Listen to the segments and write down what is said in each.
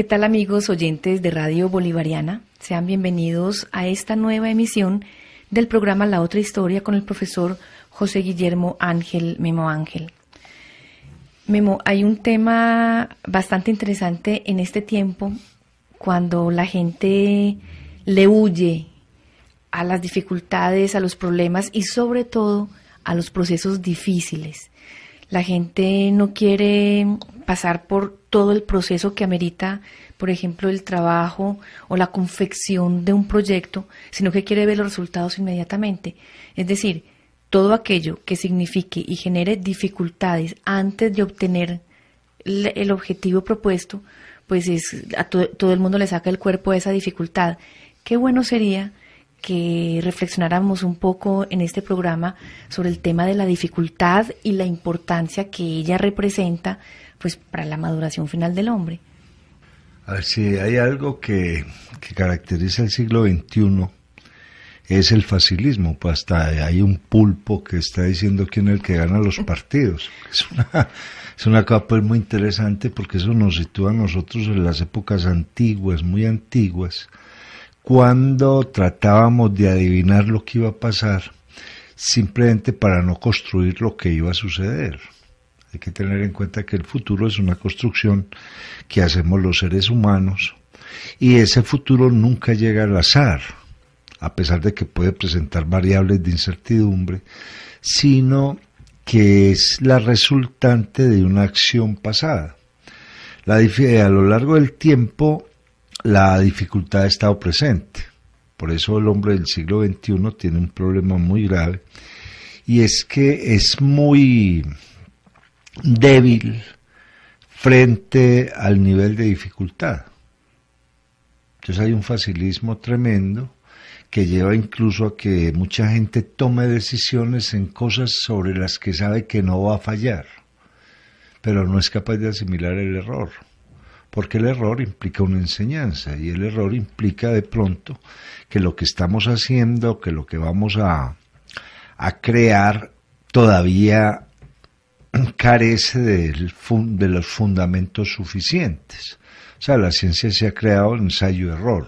¿Qué tal, amigos oyentes de Radio Bolivariana? Sean bienvenidos a esta nueva emisión del programa La Otra Historia con el profesor José Guillermo Ángel Memo Ángel. Memo, hay un tema bastante interesante en este tiempo cuando la gente le huye a las dificultades, a los problemas y sobre todo a los procesos difíciles. La gente no quiere pasar por todo el proceso que amerita, por ejemplo, el trabajo o la confección de un proyecto, sino que quiere ver los resultados inmediatamente. Es decir, todo aquello que signifique y genere dificultades antes de obtener el objetivo propuesto, pues a todo el mundo le saca el cuerpo de esa dificultad. Qué bueno sería que reflexionáramos un poco en este programa sobre el tema de la dificultad y la importancia que ella representa pues para la maduración final del hombre. A ver, si hay algo que caracteriza el siglo XXI es el facilismo. Pues hasta hay un pulpo que está diciendo quién es el que gana los partidos. Es una cosa pues muy interesante porque eso nos sitúa a nosotros en las épocas antiguas, muy antiguas, cuando tratábamos de adivinar lo que iba a pasar simplemente para no construir lo que iba a suceder. Hay que tener en cuenta que el futuro es una construcción que hacemos los seres humanos y ese futuro nunca llega al azar, a pesar de que puede presentar variables de incertidumbre, sino que es la resultante de una acción pasada. A lo largo del tiempo, la dificultad ha estado presente. Por eso el hombre del siglo XXI tiene un problema muy grave, y es que es muy débil frente al nivel de dificultad. Entonces hay un facilismo tremendo que lleva incluso a que mucha gente tome decisiones en cosas sobre las que sabe que no va a fallar, pero no es capaz de asimilar el error. Porque el error implica una enseñanza y el error implica de pronto que lo que estamos haciendo, que lo que vamos a crear todavía carece de los fundamentos suficientes. O sea, la ciencia se ha creado ensayo-error,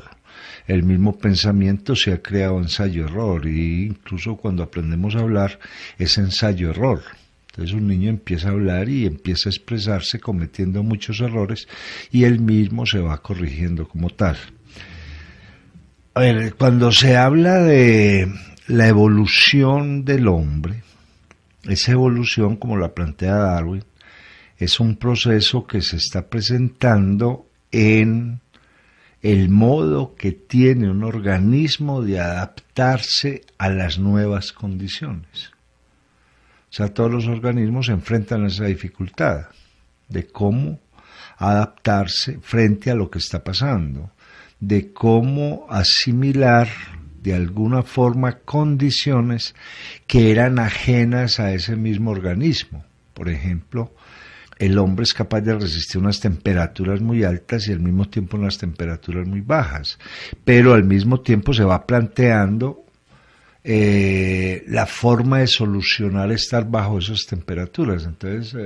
el mismo pensamiento se ha creado ensayo-error, e incluso cuando aprendemos a hablar es ensayo-error. Entonces un niño empieza a hablar y empieza a expresarse cometiendo muchos errores y él mismo se va corrigiendo como tal. A ver, cuando se habla de la evolución del hombre, esa evolución, como la plantea Darwin, es un proceso que se está presentando en el modo que tiene un organismo de adaptarse a las nuevas condiciones. O sea, todos los organismos se enfrentan a esa dificultad de cómo adaptarse frente a lo que está pasando, de cómo asimilar de alguna forma condiciones que eran ajenas a ese mismo organismo. Por ejemplo, el hombre es capaz de resistir unas temperaturas muy altas y al mismo tiempo unas temperaturas muy bajas, pero al mismo tiempo se va planteando la forma de solucionar estar bajo esas temperaturas. Entonces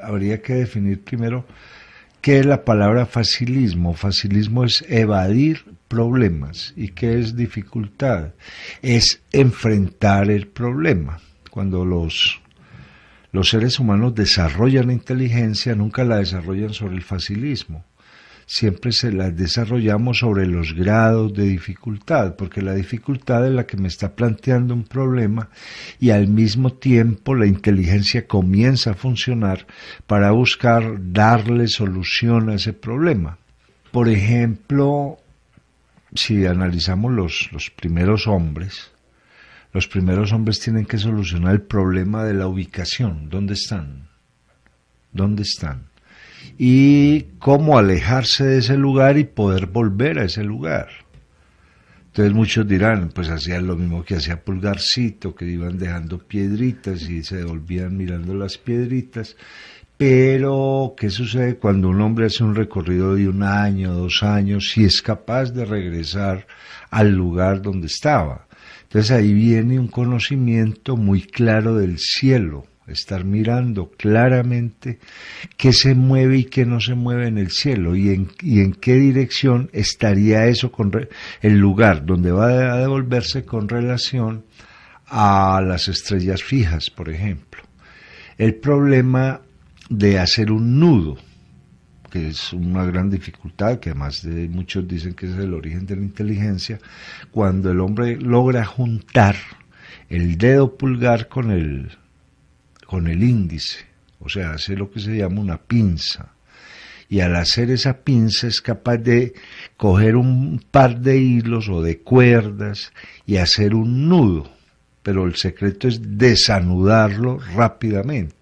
habría que definir primero qué es la palabra facilismo. Facilismo es evadir problemas. ¿Y qué es dificultad? Es enfrentar el problema. Cuando los seres humanos desarrollan inteligencia, nunca la desarrollan sobre el facilismo. Siempre se las desarrollamos sobre los grados de dificultad, porque la dificultad es la que me está planteando un problema y al mismo tiempo la inteligencia comienza a funcionar para buscar darle solución a ese problema. Por ejemplo, si analizamos los primeros hombres tienen que solucionar el problema de la ubicación. ¿Dónde están? ¿Dónde están? Y cómo alejarse de ese lugar y poder volver a ese lugar. Entonces muchos dirán, pues hacían lo mismo que hacía Pulgarcito, que iban dejando piedritas y se devolvían mirando las piedritas. Pero, ¿qué sucede cuando un hombre hace un recorrido de 1 año, 2 años, si es capaz de regresar al lugar donde estaba? Entonces ahí viene un conocimiento muy claro del cielo. estar mirando claramente qué se mueve y qué no se mueve en el cielo y en qué dirección estaría eso el lugar donde va a devolverse con relación a las estrellas fijas, por ejemplo. El problema de hacer un nudo, que es una gran dificultad, que además muchos dicen que es el origen de la inteligencia, cuando el hombre logra juntar el dedo pulgar con el índice, o sea, hace lo que se llama una pinza, y al hacer esa pinza es capaz de coger un par de hilos o de cuerdas y hacer un nudo, pero el secreto es desanudarlo rápidamente.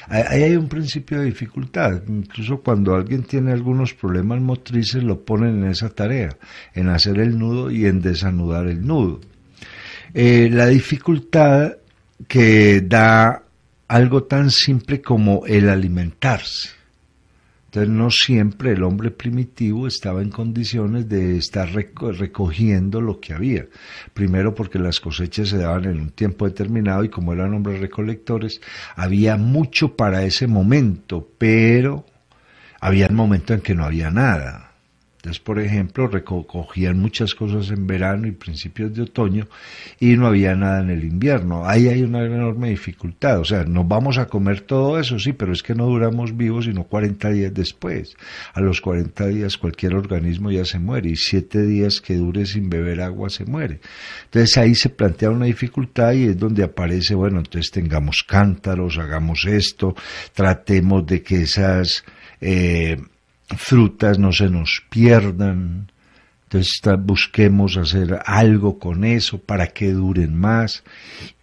Ahí hay un principio de dificultad, incluso cuando alguien tiene algunos problemas motrices lo ponen en esa tarea, en hacer el nudo y en desanudar el nudo. La dificultad que da algo tan simple como el alimentarse. Entonces no siempre el hombre primitivo estaba en condiciones de estar recogiendo lo que había. Primero porque las cosechas se daban en un tiempo determinado y como eran hombres recolectores, había mucho para ese momento, pero había el momento en que no había nada. Entonces, por ejemplo, recogían muchas cosas en verano y principios de otoño y no había nada en el invierno. Ahí hay una enorme dificultad. O sea, nos vamos a comer todo eso, sí, pero es que no duramos vivos sino 40 días después. A los 40 días cualquier organismo ya se muere y 7 días que dure sin beber agua se muere. Entonces ahí se plantea una dificultad y es donde aparece, bueno, entonces tengamos cántaros, hagamos esto, tratemos de que esas frutas no se nos pierdan, entonces busquemos hacer algo con eso para que duren más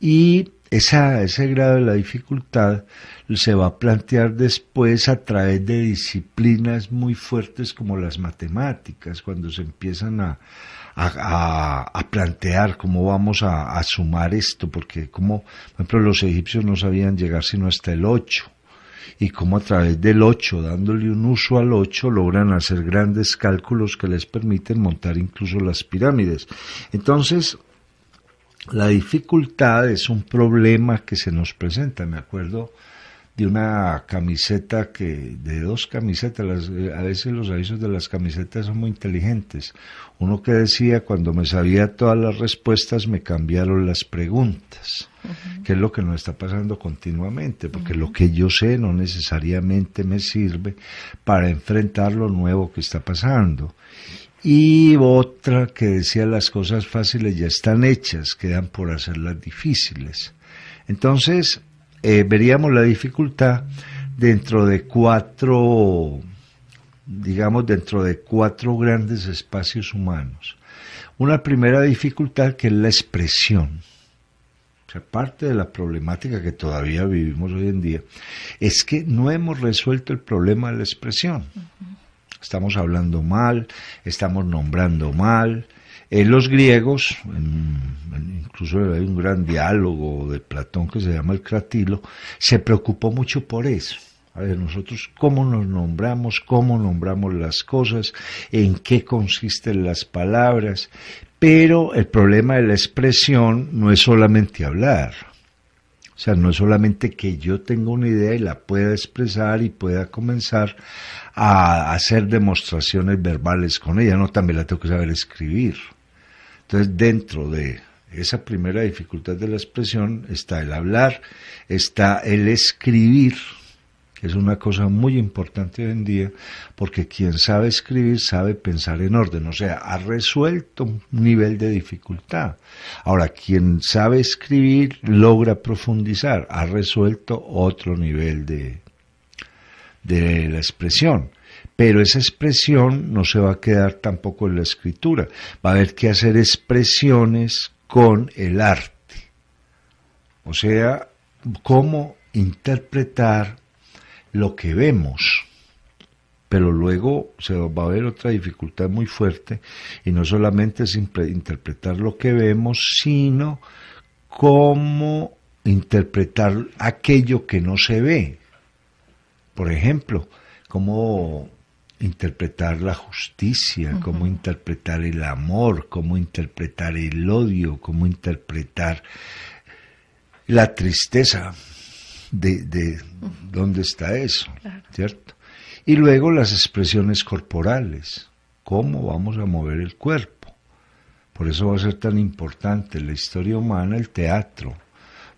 y ese grado de la dificultad se va a plantear después a través de disciplinas muy fuertes como las matemáticas, cuando se empiezan a plantear cómo vamos a sumar esto, porque como, por ejemplo, los egipcios no sabían llegar sino hasta el 8, y cómo a través del 8, dándole un uso al 8, logran hacer grandes cálculos que les permiten montar incluso las pirámides. Entonces, la dificultad es un problema que se nos presenta. Me acuerdo de una camiseta de dos camisetas, a veces los avisos de las camisetas son muy inteligentes. Uno que decía, cuando me sabía todas las respuestas, me cambiaron las preguntas, que es lo que nos está pasando continuamente, porque lo que yo sé no necesariamente me sirve para enfrentar lo nuevo que está pasando. Y otra que decía, las cosas fáciles ya están hechas, quedan por hacerlas difíciles. Entonces, veríamos la dificultad dentro de cuatro grandes espacios humanos. Una primera dificultad que es la expresión. O sea, parte de la problemática que todavía vivimos hoy en día es que no hemos resuelto el problema de la expresión. Estamos hablando mal, estamos nombrando mal. Los griegos, incluso hay un gran diálogo de Platón que se llama el Cratilo, se preocupó mucho por eso. A ver, nosotros cómo nos nombramos, cómo nombramos las cosas, en qué consisten las palabras, pero el problema de la expresión no es solamente hablar. O sea, no es solamente que yo tenga una idea y la pueda expresar y pueda comenzar a hacer demostraciones verbales con ella, no, también la tengo que saber escribir. Entonces, dentro de esa primera dificultad de la expresión está el hablar, está el escribir, que es una cosa muy importante hoy en día, porque quien sabe escribir sabe pensar en orden, o sea, ha resuelto un nivel de dificultad. Ahora, quien sabe escribir logra profundizar, ha resuelto otro nivel de la expresión. Pero esa expresión no se va a quedar tampoco en la escritura, va a haber que hacer expresiones con el arte, o sea, cómo interpretar lo que vemos, pero luego se va a ver otra dificultad muy fuerte, y no solamente es interpretar lo que vemos, sino cómo interpretar aquello que no se ve. Por ejemplo, cómo interpretar la justicia, cómo interpretar el amor, cómo interpretar el odio, cómo interpretar la tristeza. de dónde está eso, Claro. ¿cierto? Y luego las expresiones corporales, cómo vamos a mover el cuerpo. Por eso va a ser tan importante en la historia humana el teatro,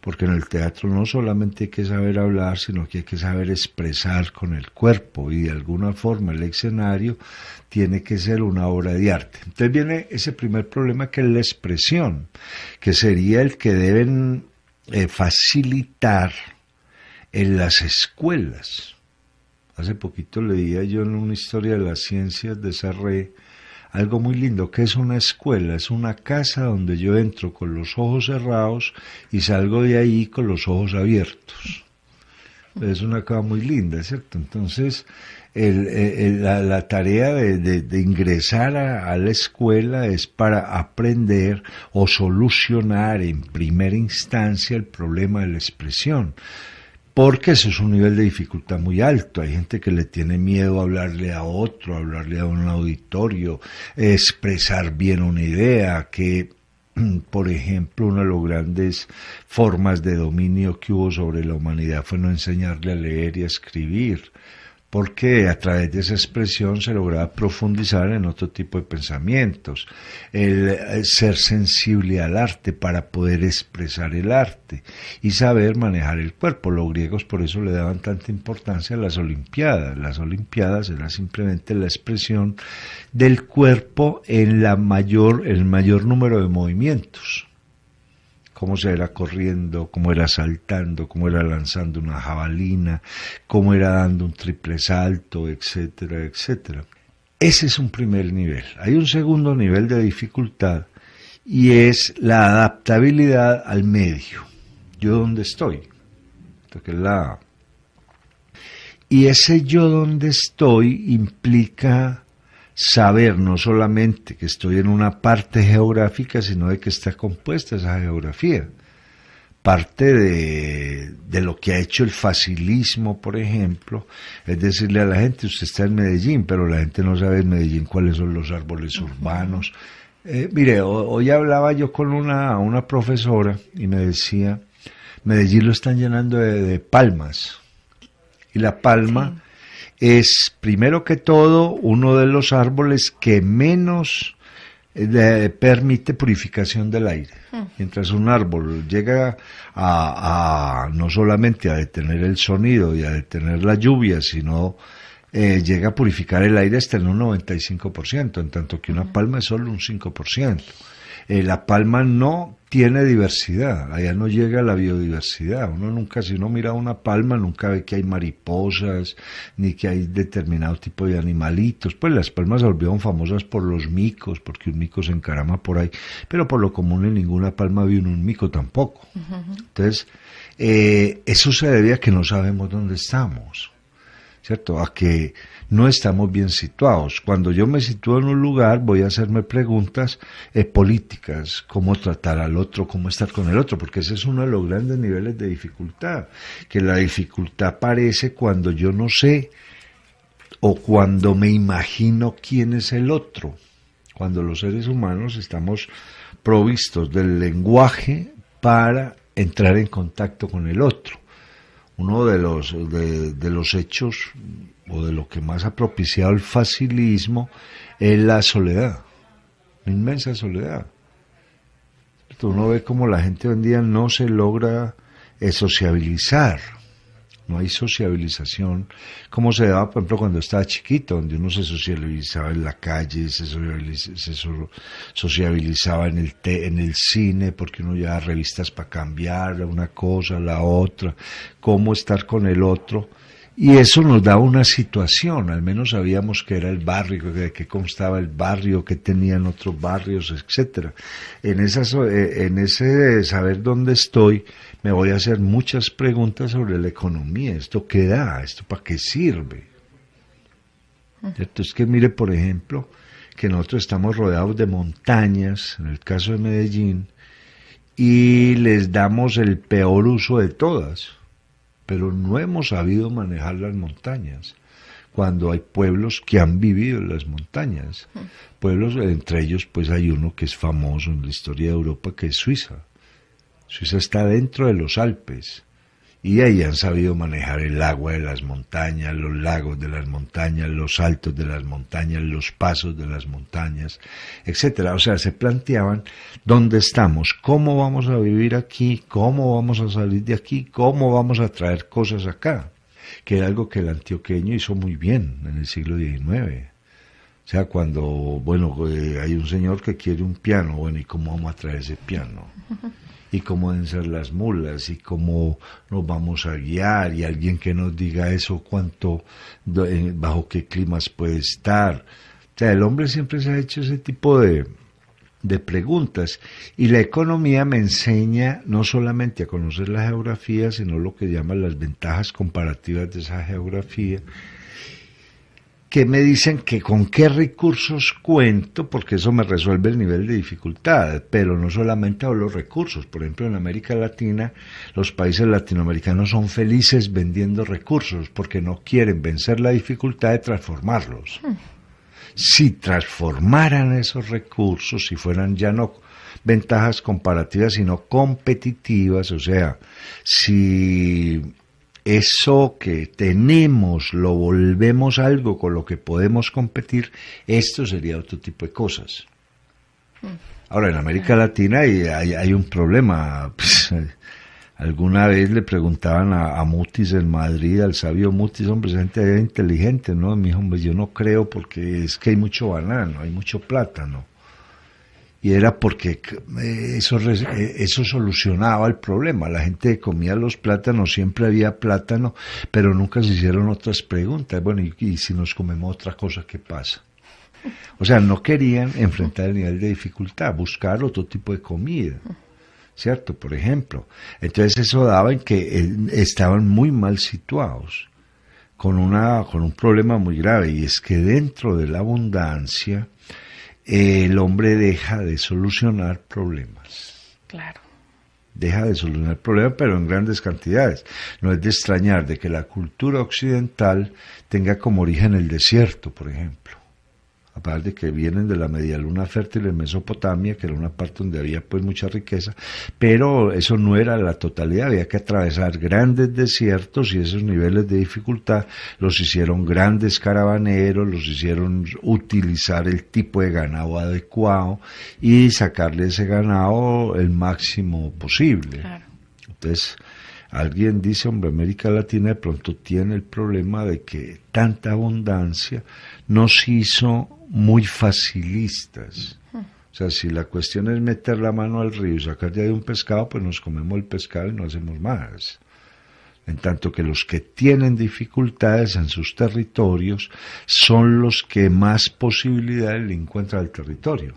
porque en el teatro no solamente hay que saber hablar, sino que hay que saber expresar con el cuerpo, y de alguna forma el escenario tiene que ser una obra de arte. Entonces viene ese primer problema, que es la expresión, que sería el que deben facilitar en las escuelas. Hace poquito leía yo en una historia de las ciencias de Sarré algo muy lindo, que es una escuela, es una casa donde yo entro con los ojos cerrados y salgo de ahí con los ojos abiertos. Es una cosa muy linda, ¿cierto? Entonces, la tarea de ingresar a la escuela es para aprender o solucionar en primera instancia el problema de la expresión. Porque eso es un nivel de dificultad muy alto. Hay gente que le tiene miedo a hablarle a otro, a hablarle a un auditorio, expresar bien una idea, que, por ejemplo, una de las grandes formas de dominio que hubo sobre la humanidad fue no enseñarle a leer y a escribir, porque a través de esa expresión se lograba profundizar en otro tipo de pensamientos, el ser sensible al arte para poder expresar el arte y saber manejar el cuerpo. Los griegos por eso le daban tanta importancia a las Olimpiadas. Las Olimpiadas era simplemente la expresión del cuerpo en el mayor número de movimientos. Cómo se era corriendo, cómo era saltando, cómo era lanzando una jabalina, cómo era dando un triple salto, etcétera, etcétera. Ese es un primer nivel. Hay un segundo nivel de dificultad y es la adaptabilidad al medio. ¿Yo dónde estoy? Esto que es la A. Y ese yo donde estoy implica saber no solamente que estoy en una parte geográfica, sino de que está compuesta esa geografía. Parte de lo que ha hecho el facilismo, por ejemplo, es decirle a la gente, usted está en Medellín, pero la gente no sabe en Medellín cuáles son los árboles urbanos. Mire, hoy hablaba yo con una profesora y me decía, Medellín lo están llenando de palmas, y la palma... Sí. Es, primero que todo, uno de los árboles que menos permite purificación del aire. Mientras un árbol llega a no solamente a detener el sonido y a detener la lluvia, sino llega a purificar el aire hasta en un 95%, en tanto que una palma es solo un 5%. La palma no tiene diversidad, allá no llega la biodiversidad. Uno nunca, si uno mira una palma, nunca ve que hay mariposas, ni que hay determinado tipo de animalitos. Pues las palmas se volvieron famosas por los micos, porque un mico se encarama por ahí, pero por lo común en ninguna palma vi un mico tampoco. Entonces, eso se debe a que no sabemos dónde estamos, ¿cierto? A que no estamos bien situados. Cuando yo me sitúo en un lugar, voy a hacerme preguntas políticas, cómo tratar al otro, cómo estar con el otro, porque ese es uno de los grandes niveles de dificultad, que la dificultad aparece cuando yo no sé o cuando me imagino quién es el otro. Cuando los seres humanos estamos provistos del lenguaje para entrar en contacto con el otro. Uno de los hechos o de lo que más ha propiciado el facilismo es la soledad, una inmensa soledad. Uno ve como la gente hoy en día no se logra sociabilizar, no hay sociabilización como se daba, por ejemplo, cuando estaba chiquito, donde uno se sociabilizaba en la calle, se sociabilizaba en el cine, porque uno llevaba revistas para cambiar una cosa, la otra, cómo estar con el otro. Y eso nos daba una situación, al menos sabíamos que era el barrio, de qué constaba el barrio, qué tenían otros barrios, etcétera. En ese saber dónde estoy, me voy a hacer muchas preguntas sobre la economía. ¿Esto qué da? ¿Esto para qué sirve? ¿Cierto? Es que mire, por ejemplo, que nosotros estamos rodeados de montañas, en el caso de Medellín, y les damos el peor uso de todas. Pero no hemos sabido manejar las montañas, cuando hay pueblos que han vivido en las montañas. Pueblos, entre ellos pues hay uno que es famoso en la historia de Europa, que es Suiza. Suiza está dentro de los Alpes Y ahí han sabido manejar el agua de las montañas, los lagos de las montañas, los altos de las montañas, los pasos de las montañas, etcétera. O sea, se planteaban dónde estamos, cómo vamos a vivir aquí, cómo vamos a salir de aquí, cómo vamos a traer cosas acá, que era algo que el antioqueño hizo muy bien en el siglo XIX. O sea, cuando, bueno, hay un señor que quiere un piano, bueno, ¿y cómo vamos a traer ese piano? Y cómo deben ser las mulas, y cómo nos vamos a guiar, y alguien que nos diga eso, cuánto, bajo qué climas puede estar. O sea, el hombre siempre se ha hecho ese tipo de preguntas, y la economía me enseña no solamente a conocer la geografía, sino lo que llaman las ventajas comparativas de esa geografía, que me dicen que con qué recursos cuento, porque eso me resuelve el nivel de dificultad, pero no solamente a los recursos. Por ejemplo, en América Latina, los países latinoamericanos son felices vendiendo recursos, porque no quieren vencer la dificultad de transformarlos. Si transformaran esos recursos, si fueran ya no ventajas comparativas, sino competitivas, o sea, si eso que tenemos lo volvemos algo con lo que podemos competir, esto sería otro tipo de cosas. Ahora, en América Latina hay un problema. Pues, alguna vez le preguntaban a Mutis en Madrid, al sabio Mutis, hombre, esa gente era inteligente, ¿no? Me dijo, hombre, yo no creo, porque es que hay mucho banano, hay mucho plátano. Y era porque eso solucionaba el problema. La gente comía los plátanos, siempre había plátano, pero nunca se hicieron otras preguntas. Bueno, y si nos comemos otra cosa, ¿qué pasa? O sea, no querían enfrentar el nivel de dificultad, buscar otro tipo de comida, ¿cierto? Por ejemplo. Entonces eso daba en que estaban muy mal situados, con un problema muy grave, y es que dentro de la abundancia, el hombre deja de solucionar problemas. Claro. Deja de solucionar problemas, pero en grandes cantidades. No es de extrañar de que la cultura occidental tenga como origen el desierto, por ejemplo. Aparte de que vienen de la media luna fértil en Mesopotamia, que era una parte donde había pues mucha riqueza, pero eso no era la totalidad, había que atravesar grandes desiertos, y esos niveles de dificultad los hicieron grandes caravaneros, los hicieron utilizar el tipo de ganado adecuado y sacarle ese ganado el máximo posible. Claro. Entonces, alguien dice, hombre, América Latina de pronto tiene el problema de que tanta abundancia nos hizo muy facilistas. O sea, si la cuestión es meter la mano al río y sacar de ahí un pescado, pues nos comemos el pescado y no hacemos más. En tanto que los que tienen dificultades en sus territorios son los que más posibilidades le encuentran al territorio.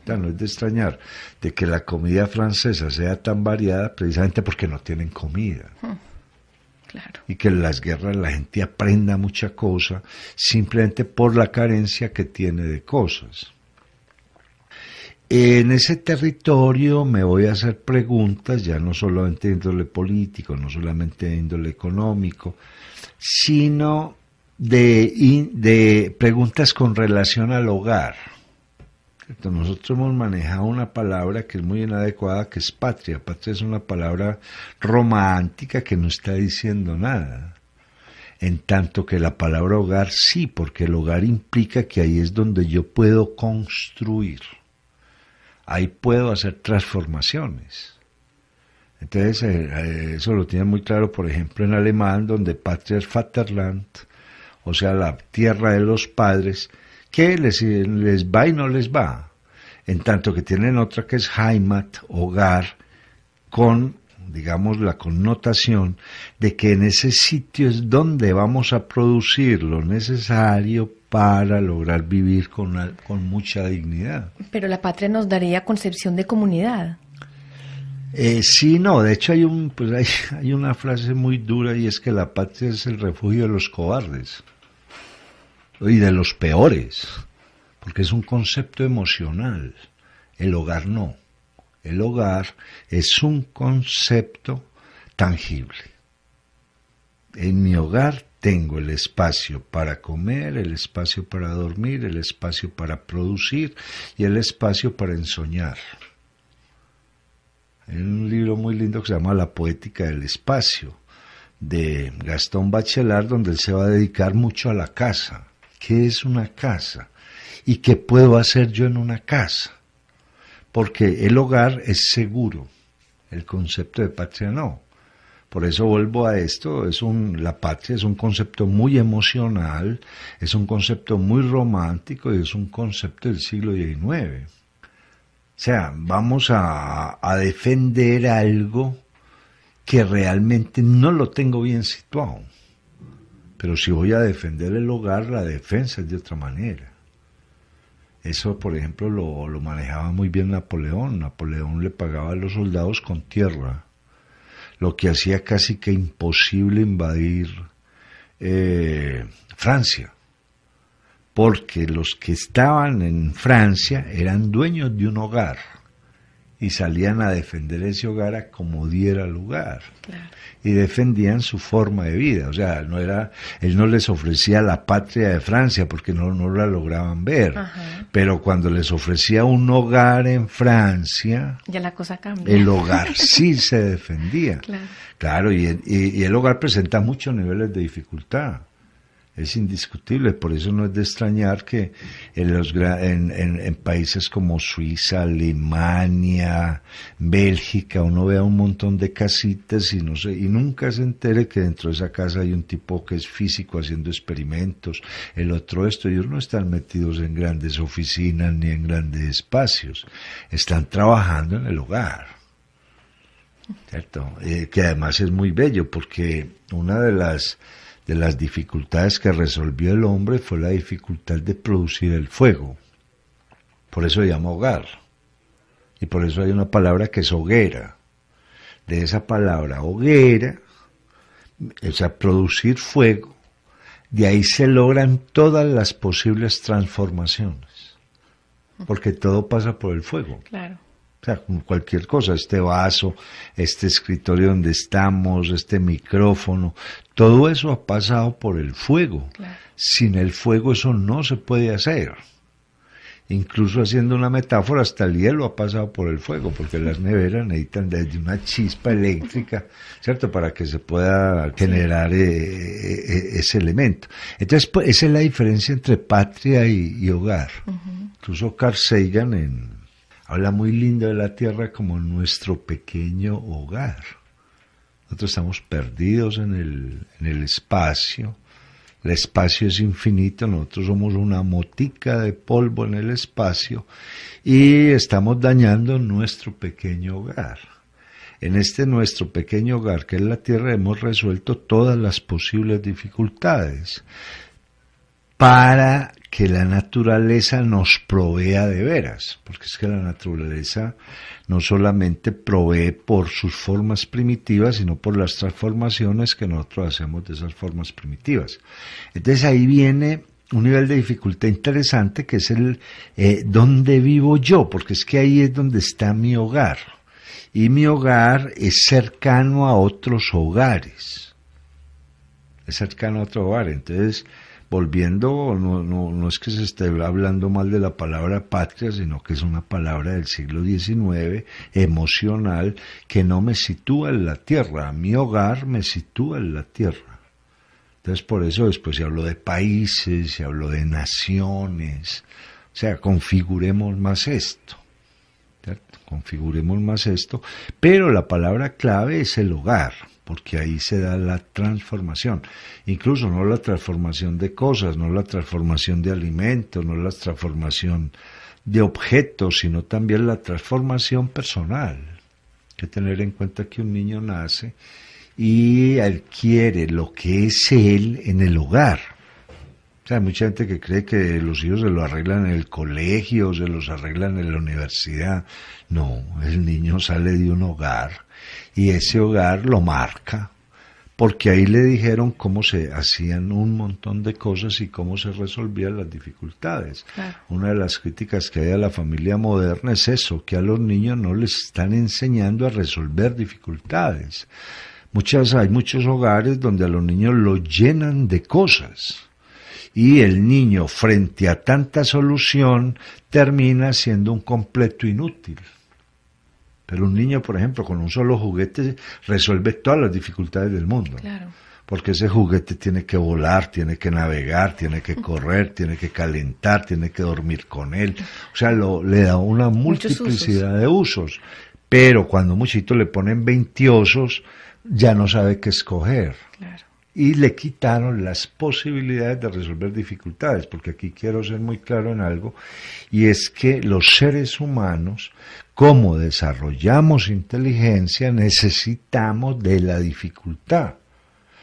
Ya no es de extrañar de que la comida francesa sea tan variada precisamente porque no tienen comida. Claro. Y que en las guerras la gente aprenda mucha cosa simplemente por la carencia que tiene de cosas. En ese territorio me voy a hacer preguntas, ya no solamente de índole político, no solamente de índole económico, sino de preguntas con relación al hogar. Nosotros hemos manejado una palabra que es muy inadecuada, que es patria. Patria es una palabra romántica que no está diciendo nada. En tanto que la palabra hogar sí, porque el hogar implica que ahí es donde yo puedo construir. Ahí puedo hacer transformaciones. Entonces, eso lo tiene muy claro, por ejemplo, en alemán, donde patria es Vaterland, o sea, la tierra de los padres, que les va y no les va, en tanto que tienen otra que es Heimat, hogar, con, digamos, la connotación de que en ese sitio es donde vamos a producir lo necesario para lograr vivir con mucha dignidad. Pero la patria nos daría concepción de comunidad. Sí, no, de hecho hay una frase muy dura, y es que la patria es el refugio de los cobardes. Y de los peores, porque es un concepto emocional. El hogar no. El hogar es un concepto tangible. En mi hogar tengo el espacio para comer, el espacio para dormir, el espacio para producir y el espacio para ensoñar. Hay un libro muy lindo que se llama La poética del espacio, de Gastón Bachelard, donde él se va a dedicar mucho a la casa. ¿Qué es una casa? ¿Y qué puedo hacer yo en una casa? Porque el hogar es seguro, el concepto de patria no. Por eso vuelvo a esto, la patria es un concepto muy emocional, es un concepto muy romántico y es un concepto del siglo XIX. O sea, vamos a defender algo que realmente no lo tengo bien situado. Pero si voy a defender el hogar, la defensa es de otra manera. Eso, por ejemplo, lo manejaba muy bien Napoleón. Napoleón le pagaba a los soldados con tierra, lo que hacía casi que imposible invadir Francia, porque los que estaban en Francia eran dueños de un hogar y salían a defender ese hogar a como diera lugar. Claro. Y defendían su forma de vida. O sea, él no les ofrecía la patria de Francia porque no la lograban ver. Ajá. Pero cuando les ofrecía un hogar en Francia, ya la cosa cambia. El hogar sí se defendía. Claro, y el hogar presenta muchos niveles de dificultad. Es indiscutible, por eso no es de extrañar que en países como Suiza, Alemania, Bélgica, uno vea un montón de casitas y nunca se entere que dentro de esa casa hay un tipo que es físico haciendo experimentos, el otro esto, ellos no están metidos en grandes oficinas ni en grandes espacios, están trabajando en el hogar. ¿Cierto? Que además es muy bello porque una de las dificultades que resolvió el hombre fue la dificultad de producir el fuego. Por eso se llama hogar. Y por eso hay una palabra que es hoguera. De esa palabra hoguera, o sea, producir fuego, de ahí se logran todas las posibles transformaciones. Porque todo pasa por el fuego. Claro. O sea, cualquier cosa, este vaso, este escritorio donde estamos, este micrófono, todo eso ha pasado por el fuego. Claro. Sin el fuego eso no se puede hacer. Incluso haciendo una metáfora, hasta el hielo ha pasado por el fuego, porque las neveras necesitan desde una chispa eléctrica, ¿cierto?, para que se pueda generar ese elemento. Entonces, pues, esa es la diferencia entre patria y hogar. Uh-huh. Incluso Carl Sagan habla muy lindo de la Tierra como nuestro pequeño hogar. Nosotros estamos perdidos en el espacio. El espacio es infinito, nosotros somos una motica de polvo en el espacio y estamos dañando nuestro pequeño hogar. En nuestro pequeño hogar, que es la Tierra, hemos resuelto todas las posibles dificultades para que la naturaleza nos provea de veras, porque es que la naturaleza no solamente provee por sus formas primitivas, sino por las transformaciones que nosotros hacemos de esas formas primitivas. Entonces ahí viene un nivel de dificultad interesante, que es ¿dónde vivo yo? Porque es que ahí es donde está mi hogar, y mi hogar es cercano a otros hogares, entonces, volviendo, no es que se esté hablando mal de la palabra patria, sino que es una palabra del siglo XIX, emocional, que no me sitúa en la tierra. Mi hogar me sitúa en la tierra. Entonces, por eso después se habló de países, se habló de naciones. O sea, configuremos más esto. ¿Cierto? Configuremos más esto. Pero la palabra clave es el hogar, porque ahí se da la transformación, incluso no la transformación de cosas, no la transformación de alimentos, no la transformación de objetos, sino también la transformación personal. Hay que tener en cuenta que un niño nace y adquiere lo que es él en el hogar. O sea, hay mucha gente que cree que los hijos se lo arreglan en el colegio, se los arreglan en la universidad. No, el niño sale de un hogar y ese hogar lo marca, porque ahí le dijeron cómo se hacían un montón de cosas y cómo se resolvían las dificultades. Claro. Una de las críticas que hay a la familia moderna es eso, que a los niños no les están enseñando a resolver dificultades. Hay muchos hogares donde a los niños los llenan de cosas, y el niño, frente a tanta solución, termina siendo un completo inútil. Pero un niño, por ejemplo, con un solo juguete resuelve todas las dificultades del mundo. Claro. Porque ese juguete tiene que volar, tiene que navegar, tiene que correr, tiene que calentar, tiene que dormir con él. O sea, le da una multiplicidad de usos. Pero cuando muchito le ponen 20 osos, ya no sabe qué escoger. Claro. Y le quitaron las posibilidades de resolver dificultades, porque aquí quiero ser muy claro en algo, y es que los seres humanos, como desarrollamos inteligencia, necesitamos de la dificultad.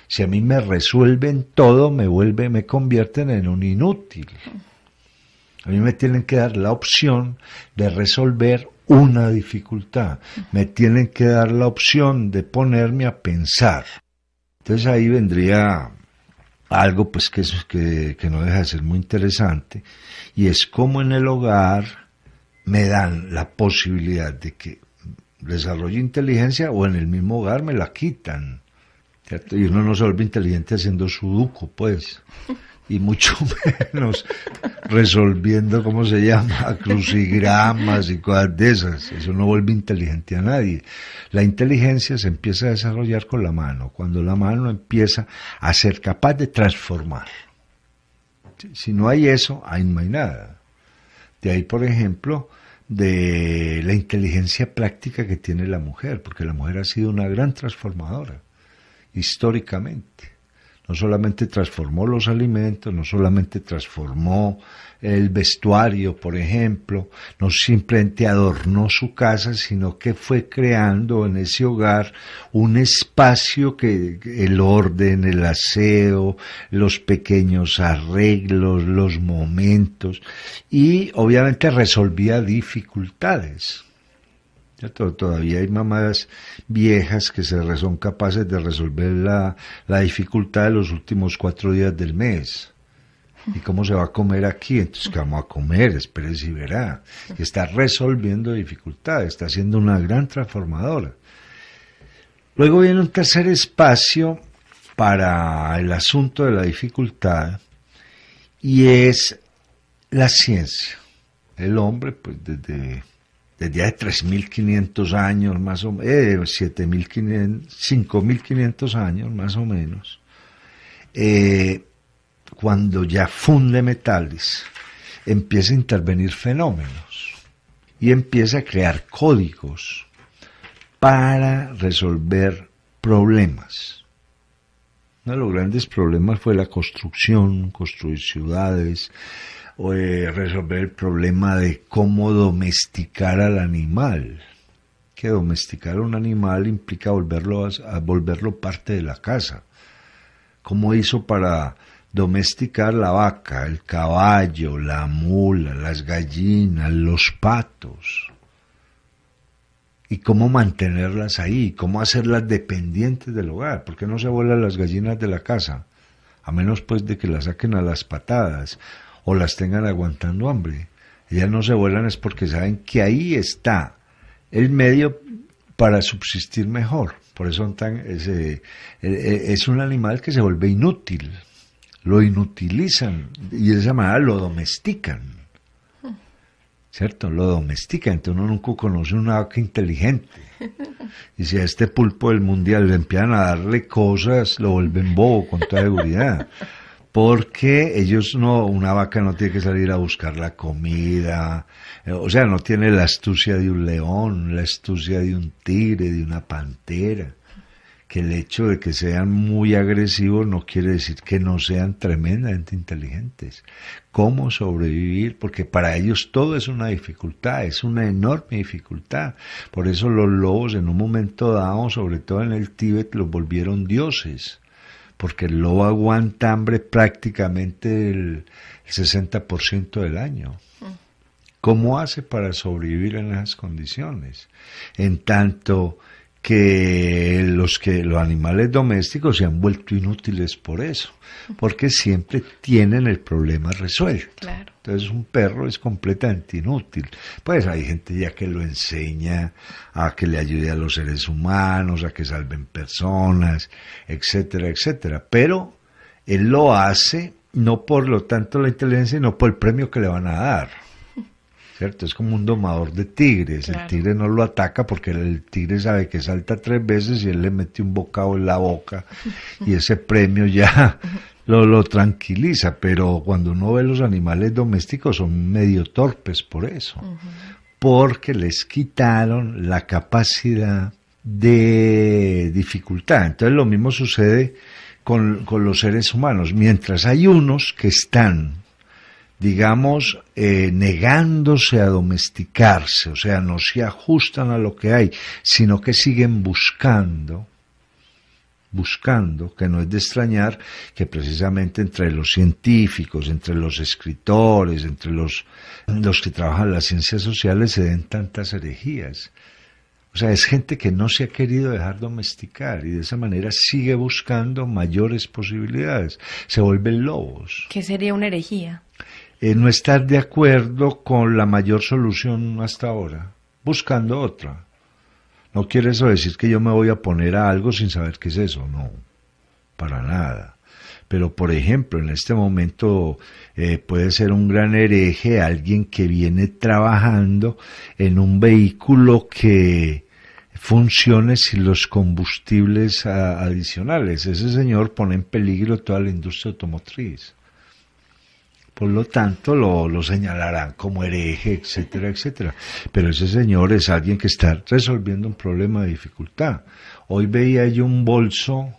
Si a mí me resuelven todo, me convierten en un inútil. A mí me tienen que dar la opción de resolver una dificultad. Me tienen que dar la opción de ponerme a pensar. Entonces ahí vendría algo pues que no deja de ser muy interesante, y es cómo en el hogar me dan la posibilidad de que desarrolle inteligencia, o en el mismo hogar me la quitan, ¿cierto? Y uno no se vuelve inteligente haciendo sudoku, pues, y mucho menos resolviendo, ¿cómo se llama?, crucigramas y cosas de esas. Eso no vuelve inteligente a nadie. La inteligencia se empieza a desarrollar con la mano, cuando la mano empieza a ser capaz de transformar. Si no hay eso, ahí no hay nada. De ahí, por ejemplo, de la inteligencia práctica que tiene la mujer, porque la mujer ha sido una gran transformadora, históricamente. No solamente transformó los alimentos, no solamente transformó el vestuario, por ejemplo, no simplemente adornó su casa, sino que fue creando en ese hogar un espacio que el orden, el aseo, los pequeños arreglos, los momentos, y obviamente resolvía dificultades. Todavía hay mamás viejas que son capaces de resolver la dificultad de los últimos 4 días del mes. ¿Y cómo se va a comer aquí? Entonces, ¿qué vamos a comer? Espérese y verá. Que está resolviendo dificultades, está siendo una gran transformadora. Luego viene un tercer espacio para el asunto de la dificultad, y es la ciencia. El hombre, pues desde hace 3.500 años más o menos, 5.500 años más o menos, cuando ya funde metales, empieza a intervenir fenómenos y empieza a crear códigos para resolver problemas. Uno de los grandes problemas fue la construcción, construir ciudades, o resolver el problema de cómo domesticar al animal. Que domesticar a un animal implica volverlo parte de la casa. ¿Cómo hizo para domesticar la vaca, el caballo, la mula, las gallinas, los patos? ¿Y cómo mantenerlas ahí? ¿Cómo hacerlas dependientes del hogar? ¿Por qué no se vuelan las gallinas de la casa? A menos pues de que las saquen a las patadas o las tengan aguantando hambre. Ellas no se vuelan es porque saben que ahí está el medio para subsistir mejor. Por eso es un animal que se vuelve inútil. Lo inutilizan y de esa manera lo domestican. ¿Cierto? Lo domestican. Entonces uno nunca conoce una vaca inteligente. Y si a este pulpo del mundial le empiezan a darle cosas, lo vuelven bobo con toda seguridad. Porque una vaca no tiene que salir a buscar la comida, o sea, no tiene la astucia de un león, la astucia de un tigre, de una pantera. Que el hecho de que sean muy agresivos no quiere decir que no sean tremendamente inteligentes. ¿Cómo sobrevivir? Porque para ellos todo es una dificultad, es una enorme dificultad. Por eso los lobos en un momento dado, sobre todo en el Tíbet, los volvieron dioses. Porque el lobo aguanta hambre prácticamente el 60% del año. ¿Cómo hace para sobrevivir en esas condiciones? En tanto que los animales domésticos se han vuelto inútiles por eso, porque siempre tienen el problema resuelto. Claro. Entonces un perro es completamente inútil. Pues hay gente ya que lo enseña a que le ayude a los seres humanos, a que salven personas, etcétera, etcétera. Pero él lo hace no por lo tanto la inteligencia, sino por el premio que le van a dar. ¿cierto? Es como un domador de tigres. Claro. El tigre no lo ataca porque el tigre sabe que salta 3 veces y él le mete un bocado en la boca y ese premio ya lo tranquiliza. Pero cuando uno ve los animales domésticos son medio torpes por eso, porque les quitaron la capacidad de dificultad. Entonces lo mismo sucede con los seres humanos. Mientras hay unos que están, digamos, negándose a domesticarse, o sea, no se ajustan a lo que hay, sino que siguen buscando, que no es de extrañar que precisamente entre los científicos, entre los escritores, entre los que trabajan las ciencias sociales se den tantas herejías. O sea, es gente que no se ha querido dejar domesticar y de esa manera sigue buscando mayores posibilidades. Se vuelven lobos. ¿Qué sería una herejía? No estar de acuerdo con la mayor solución hasta ahora, buscando otra. No quiere eso decir que yo me voy a poner a algo sin saber qué es eso, no, para nada. Pero, por ejemplo, en este momento puede ser un gran hereje alguien que viene trabajando en un vehículo que funcione sin los combustibles adicionales. Ese señor pone en peligro toda la industria automotriz. Por lo tanto, lo señalarán como hereje, etcétera, etcétera. Pero ese señor es alguien que está resolviendo un problema de dificultad. Hoy veía yo un bolso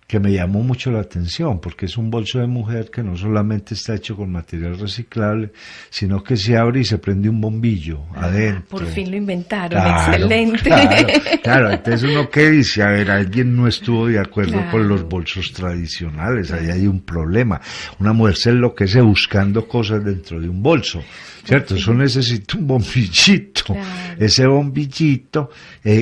que me llamó mucho la atención, porque es un bolso de mujer que no solamente está hecho con material reciclable, sino que se abre y se prende un bombillo adentro. Por fin lo inventaron, Claro, excelente. Claro, entonces uno que dice, a ver, alguien no estuvo de acuerdo Claro. con los bolsos tradicionales, ahí hay un problema. Una mujer se enloquece buscando cosas dentro de un bolso, ¿cierto? Eso necesita un bombillito. Claro. Ese bombillito,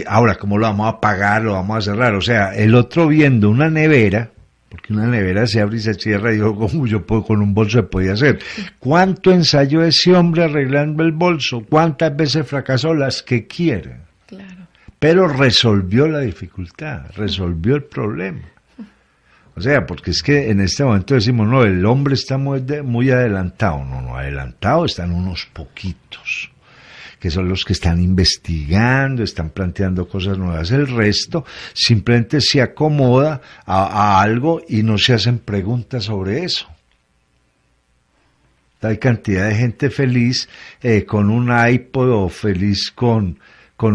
ahora, ¿cómo lo vamos a apagar? Lo vamos a cerrar. O sea, el otro viendo una nevera, porque una nevera se abre y se cierra, y digo, ¿cómo yo puedo, con un bolso se podía hacer? ¿Cuánto ensayó ese hombre arreglando el bolso? ¿Cuántas veces fracasó? Las que quiera. Claro. Pero resolvió la dificultad, resolvió el problema. O sea, porque es que en este momento decimos, no, el hombre está muy adelantado. No, adelantado están unos poquitos, que son los que están investigando, están planteando cosas nuevas. El resto simplemente se acomoda a algo y no se hacen preguntas sobre eso. Hay cantidad de gente feliz con un iPod o feliz con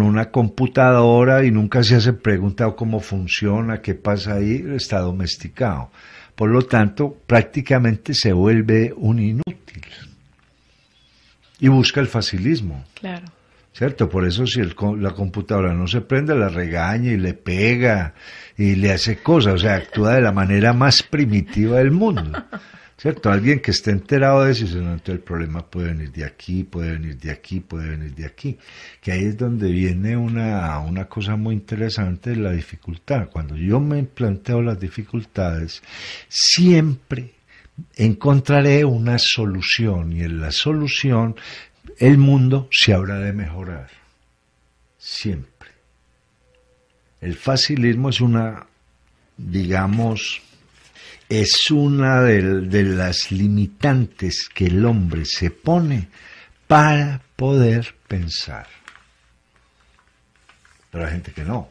una computadora y nunca se hace pregunta cómo funciona, qué pasa ahí, está domesticado. Por lo tanto, prácticamente se vuelve un inútil. Y busca el facilismo. Claro. ¿Cierto? Por eso si la computadora no se prende, la regaña y le pega y le hace cosas, o sea, actúa de la manera más primitiva del mundo. ¿Cierto? Alguien que esté enterado de eso, dice, no, entonces el problema puede venir de aquí, puede venir de aquí, puede venir de aquí. Que ahí es donde viene una cosa muy interesante de la dificultad. Cuando yo me planteo las dificultades, siempre encontraré una solución, y en la solución el mundo se habrá de mejorar. Siempre. El facilismo es una, digamos, es una de las limitantes que el hombre se pone para poder pensar. Pero hay gente que no.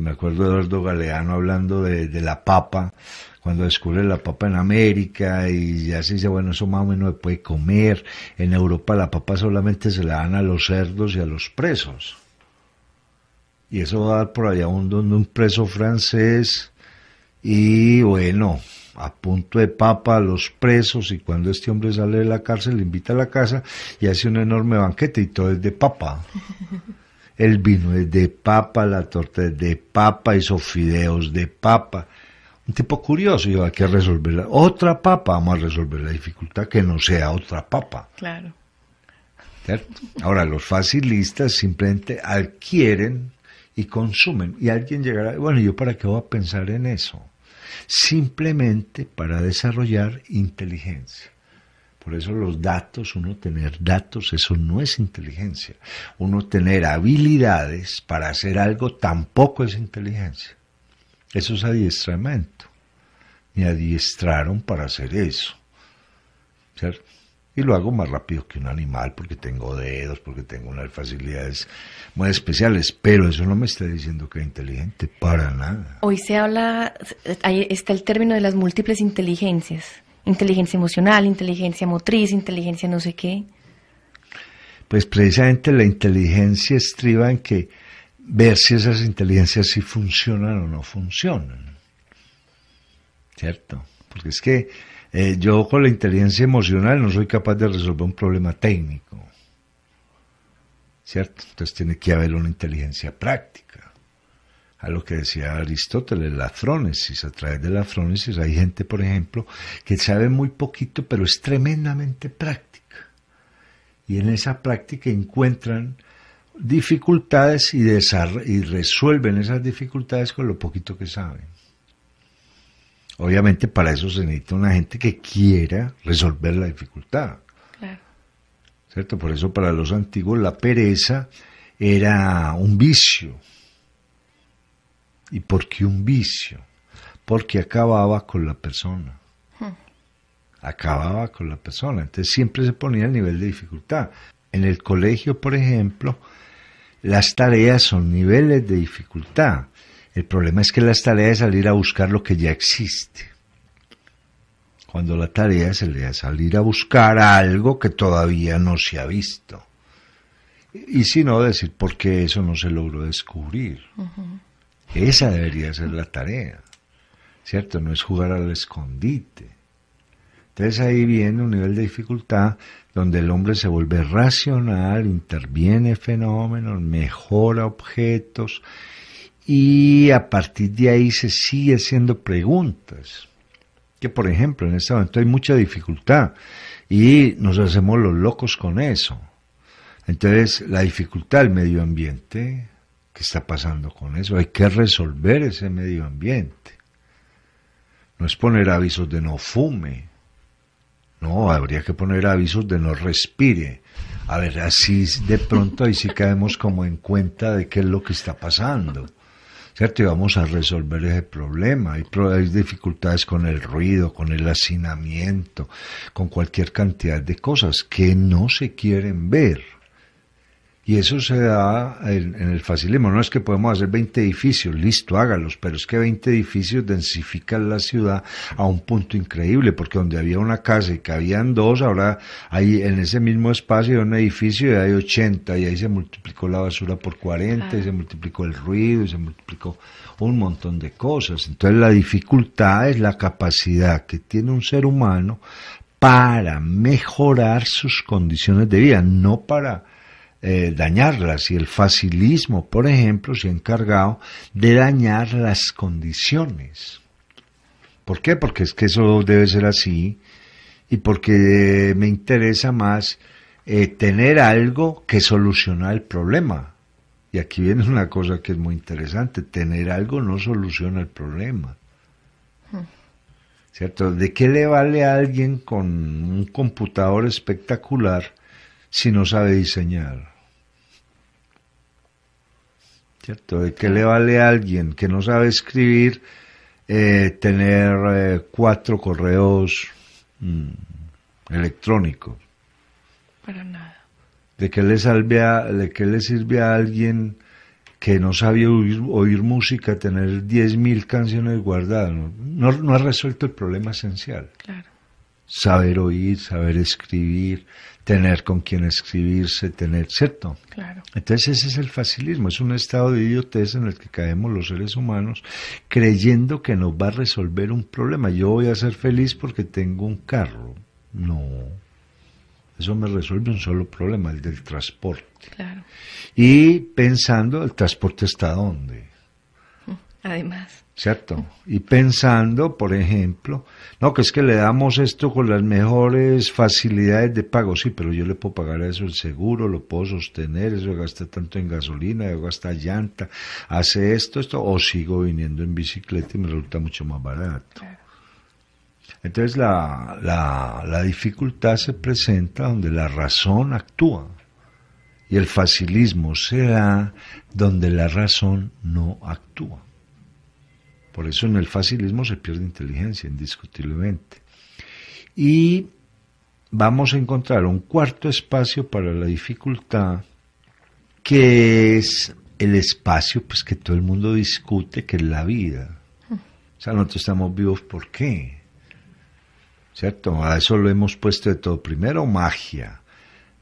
Me acuerdo de Eduardo Galeano hablando de la papa, cuando descubre la papa en América y ya se dice, bueno, eso más o menos se puede comer. En Europa la papa solamente se la dan a los cerdos y a los presos. Y eso va a dar por allá un preso francés. Y bueno, a punto de papa a los presos, y cuando este hombre sale de la cárcel le invita a la casa y hace un enorme banquete y todo es de papa. El vino es de papa, la torta es de papa, hizo fideos de papa. Un tipo curioso, y hay que resolver otra papa, vamos a resolver la dificultad que no sea otra papa. Claro. ¿Cierto? Ahora, los facilistas simplemente adquieren y consumen, y alguien llegará, bueno, ¿yo para qué voy a pensar en eso? Simplemente para desarrollar inteligencia. Por eso los datos, uno tener datos, eso no es inteligencia. Uno tener habilidades para hacer algo tampoco es inteligencia. Eso es adiestramiento. Me adiestraron para hacer eso. ¿Cierto? Y lo hago más rápido que un animal porque tengo dedos, porque tengo unas facilidades muy especiales, pero eso no me está diciendo que es inteligente, para nada. Hoy se habla, ahí está el término de las múltiples inteligencias. Inteligencia emocional, inteligencia motriz, inteligencia no sé qué. Pues precisamente la inteligencia estriba en que ver si esas inteligencias sí funcionan o no funcionan. ¿Cierto? Porque es que yo con la inteligencia emocional no soy capaz de resolver un problema técnico. ¿Cierto? Entonces tiene que haber una inteligencia práctica. A lo que decía Aristóteles, la frónesis. A través de la frónesis hay gente, por ejemplo, que sabe muy poquito, pero es tremendamente práctica. Y en esa práctica encuentran dificultades y resuelven esas dificultades con lo poquito que saben. Obviamente para eso se necesita una gente que quiera resolver la dificultad. Claro. ¿Cierto? Por eso para los antiguos la pereza era un vicio. ¿Y por qué un vicio? Porque acababa con la persona. Acababa con la persona. Entonces siempre se ponía el nivel de dificultad. En el colegio, por ejemplo, las tareas son niveles de dificultad. El problema es que las tareas es salir a buscar lo que ya existe. Cuando la tarea sería salir a buscar algo que todavía no se ha visto. Y si no, decir por qué eso no se logró descubrir. Esa debería ser la tarea, ¿cierto? No es jugar al escondite. Entonces ahí viene un nivel de dificultad donde el hombre se vuelve racional, interviene fenómenos, mejora objetos y a partir de ahí se sigue haciendo preguntas. Que por ejemplo en este momento hay mucha dificultad y nos hacemos los locos con eso. Entonces la dificultad del medio ambiente, ¿qué está pasando con eso? Hay que resolver ese medio ambiente. No es poner avisos de no fume. No, habría que poner avisos de no respire. A ver, así de pronto ahí sí caemos como en cuenta de qué es lo que está pasando. ¿Cierto? Y vamos a resolver ese problema. Hay dificultades con el ruido, con el hacinamiento, con cualquier cantidad de cosas que no se quieren ver. Y eso se da en el facilismo. No es que podemos hacer 20 edificios, listo, hágalos, pero es que 20 edificios densifican la ciudad a un punto increíble, porque donde había una casa y cabían dos, ahora hay en ese mismo espacio de un edificio y hay 80, y ahí se multiplicó la basura por 40, y se multiplicó el ruido, y se multiplicó un montón de cosas. Entonces la dificultad es la capacidad que tiene un ser humano para mejorar sus condiciones de vida, no para dañarlas, y el facilismo, por ejemplo, se ha encargado de dañar las condiciones. ¿Por qué? Porque es que eso debe ser así y porque me interesa más tener algo que soluciona el problema. Y aquí viene una cosa que es muy interesante: tener algo no soluciona el problema. ¿Cierto? ¿De qué le vale a alguien con un computador espectacular si no sabe diseñar? ¿Cierto? ¿De qué le vale a alguien que no sabe escribir tener 4 correos electrónicos? Para nada. ¿De qué le sirve a alguien que no sabe oír música tener 10.000 canciones guardadas? No ha resuelto el problema esencial. Claro. Saber oír, saber escribir, tener con quién escribirse, ¿cierto? Claro. Entonces ese es el facilismo, es un estado de idiotez en el que caemos los seres humanos creyendo que nos va a resolver un problema. Yo voy a ser feliz porque tengo un carro. No, eso me resuelve un solo problema, el del transporte. Claro. Y pensando, ¿el transporte está dónde? Además. ¿Cierto? Y pensando, por ejemplo, no, que es que le damos esto con las mejores facilidades de pago, sí, pero yo le puedo pagar a eso el seguro, lo puedo sostener, eso gasta tanto en gasolina, yo gasta llanta, hace esto, o sigo viniendo en bicicleta y me resulta mucho más barato. Claro. Entonces la dificultad se presenta donde la razón actúa y el facilismo se da donde la razón no actúa. Por eso en el facilismo se pierde inteligencia, indiscutiblemente. Y vamos a encontrar un cuarto espacio para la dificultad, que es el espacio pues que todo el mundo discute, que es la vida. O sea, nosotros estamos vivos, ¿por qué? ¿Cierto? A eso lo hemos puesto de todo. Primero, magia,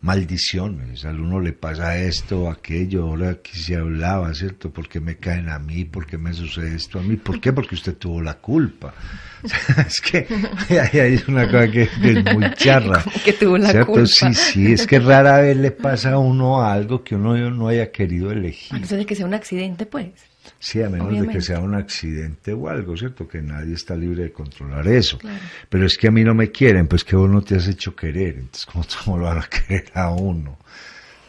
maldiciones. Al uno le pasa esto, aquello, ahora aquí se hablaba, ¿cierto? ¿Por qué me caen a mí? ¿Por qué me sucede esto a mí? ¿Por qué? Porque usted tuvo la culpa. O sea, es que hay una cosa que es muy charra. Como que tuvo la ¿cierto? culpa. Sí, es que rara vez le pasa a uno algo que uno no haya querido A elegir. no ser de que sea un accidente, pues. Sí, a menos Obviamente. de que sea un accidente o algo, ¿cierto? Que nadie está libre de controlar eso. Claro. Pero es que a mí no me quieren, pues que vos no te has hecho querer. Entonces, ¿cómo lo van a querer a uno?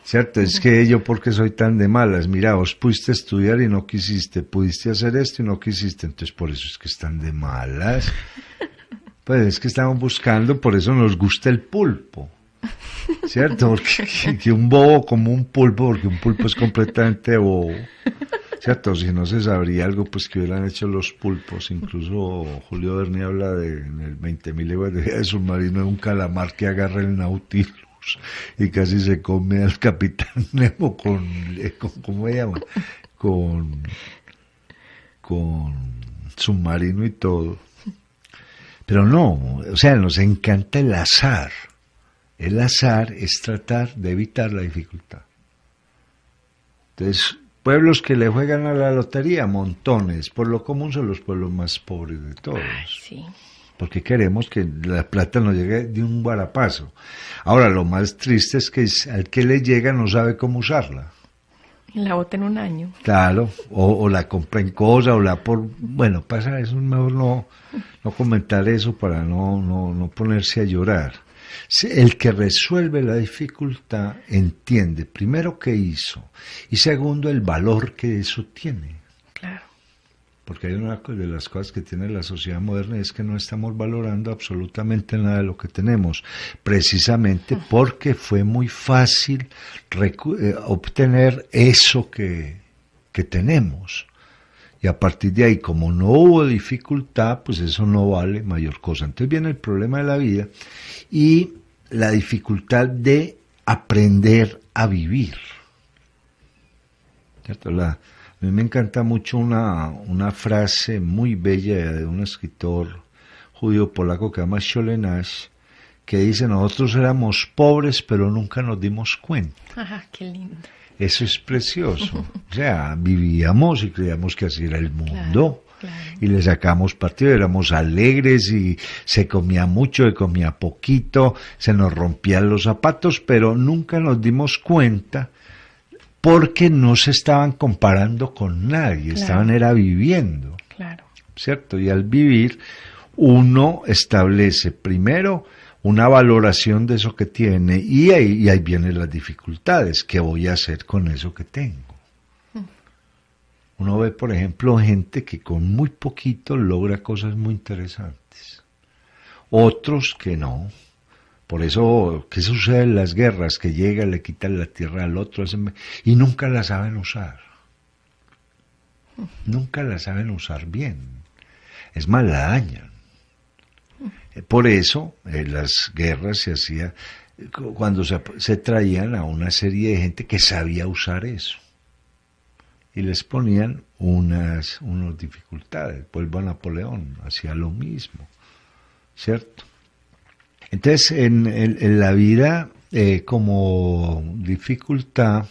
¿Cierto? Es que yo, ¿por qué soy tan de malas? Mira, vos pudiste estudiar y no quisiste, pudiste hacer esto y no quisiste, entonces por eso es que están de malas. Pues es que estamos buscando, por eso nos gusta el pulpo. ¿Cierto? Porque que un bobo como un pulpo, porque un pulpo es completamente bobo. ¿Cierto? Si no se sabría algo, pues que hubieran hecho los pulpos. Incluso Julio Verne habla en el 20.000 leguas de viaje submarino de un calamar que agarra el Nautilus y casi se come al Capitán Nemo con ¿cómo se llama? Con submarino y todo. Pero no, o sea, nos encanta el azar. El azar es tratar de evitar la dificultad. Entonces, pueblos que le juegan a la lotería, montones. Por lo común son los pueblos más pobres de todos. Ay, sí. Porque queremos que la plata nos llegue de un guarapazo. Ahora, lo más triste es que al que le llega no sabe cómo usarla. La bota en un año. Claro, o la compra en cosa, bueno, pasa eso, es mejor no comentar eso para no ponerse a llorar. El que resuelve la dificultad entiende, primero, qué hizo, y segundo, el valor que eso tiene. Claro. Porque hay una de las cosas que tiene la sociedad moderna es que no estamos valorando absolutamente nada de lo que tenemos, precisamente porque fue muy fácil obtener eso que tenemos. Y a partir de ahí, como no hubo dificultad, pues eso no vale mayor cosa. Entonces viene el problema de la vida y la dificultad de aprender a vivir. ¿Cierto? A mí me encanta mucho una frase muy bella de un escritor judío polaco que se llama Scholenash, que dice: nosotros éramos pobres pero nunca nos dimos cuenta. Ajá, qué lindo. Eso es precioso. O sea, vivíamos y creíamos que así era el mundo. Claro. Y le sacamos partido, éramos alegres y se comía mucho, se comía poquito, se nos rompían los zapatos, pero nunca nos dimos cuenta porque no se estaban comparando con nadie, estaban era viviendo. Claro. ¿Cierto? Y al vivir uno establece primero una valoración de eso que tiene y ahí vienen las dificultades. ¿Qué voy a hacer con eso que tengo? Uno ve, por ejemplo, gente que con muy poquito logra cosas muy interesantes. Otros que no. Por eso, ¿qué sucede en las guerras? Que llegan, le quitan la tierra al otro y nunca la saben usar. Nunca la saben usar bien. Es más, la dañan. Por eso, en las guerras se hacía, cuando se traían a una serie de gente que sabía usar eso. Y les ponían unas dificultades. Vuelvo a Napoleón, hacía lo mismo, ¿cierto? Entonces, en la vida, como dificultad,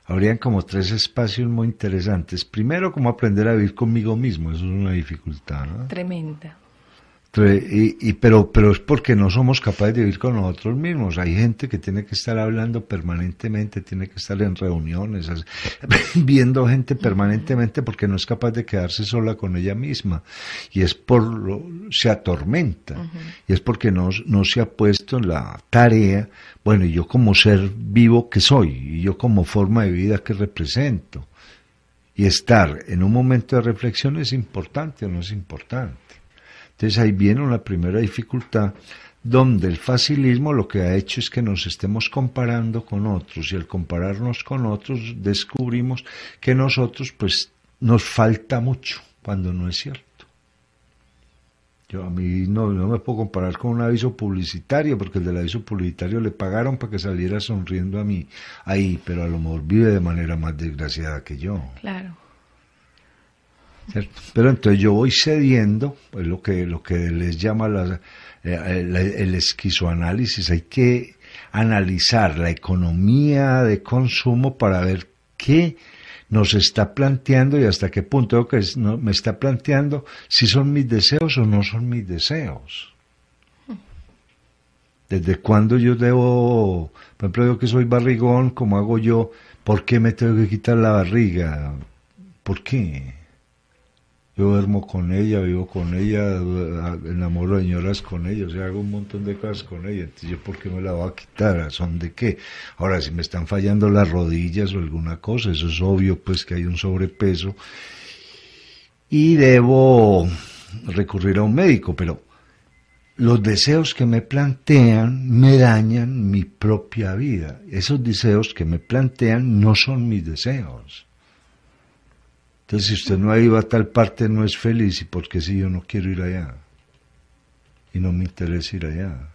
habrían como 3 espacios muy interesantes. Primero, como aprender a vivir conmigo mismo, eso es una dificultad, ¿no? Tremenda. Pero es porque no somos capaces de vivir con nosotros mismos. Hay gente que tiene que estar hablando permanentemente, tiene que estar en reuniones, viendo gente permanentemente porque no es capaz de quedarse sola con ella misma. Y es se atormenta. Y es porque no se ha puesto en la tarea, bueno, y yo como ser vivo que soy, y yo como forma de vida que represento. Y estar en un momento de reflexión, ¿es importante o no es importante? Entonces ahí viene una primera dificultad donde el facilismo lo que ha hecho es que nos estemos comparando con otros y al compararnos con otros descubrimos que nosotros pues nos falta mucho cuando no es cierto. Yo a mí no me puedo comparar con un aviso publicitario, porque el del aviso publicitario le pagaron para que saliera sonriendo a mí ahí, pero a lo mejor vive de manera más desgraciada que yo. Claro. ¿Cierto? Pero entonces yo voy cediendo, pues lo que les llama el esquizoanálisis. Hay que analizar la economía de consumo para ver qué nos está planteando y hasta qué punto que me está planteando si son mis deseos o no son mis deseos. ¿Desde cuándo yo debo, por ejemplo, yo que soy barrigón, como hago yo, por qué me tengo que quitar la barriga? ¿Por qué? Yo duermo con ella, vivo con ella, enamoro de señoras con ella, o sea, hago un montón de cosas con ella, entonces yo ¿por qué me la voy a quitar? ¿A son de qué? Ahora, si me están fallando las rodillas o alguna cosa, eso es obvio, pues que hay un sobrepeso y debo recurrir a un médico, pero los deseos que me plantean me dañan mi propia vida. Esos deseos que me plantean no son mis deseos. Entonces, si usted no ha ido a tal parte, no es feliz. ¿Y por qué si yo no quiero ir allá? Y no me interesa ir allá.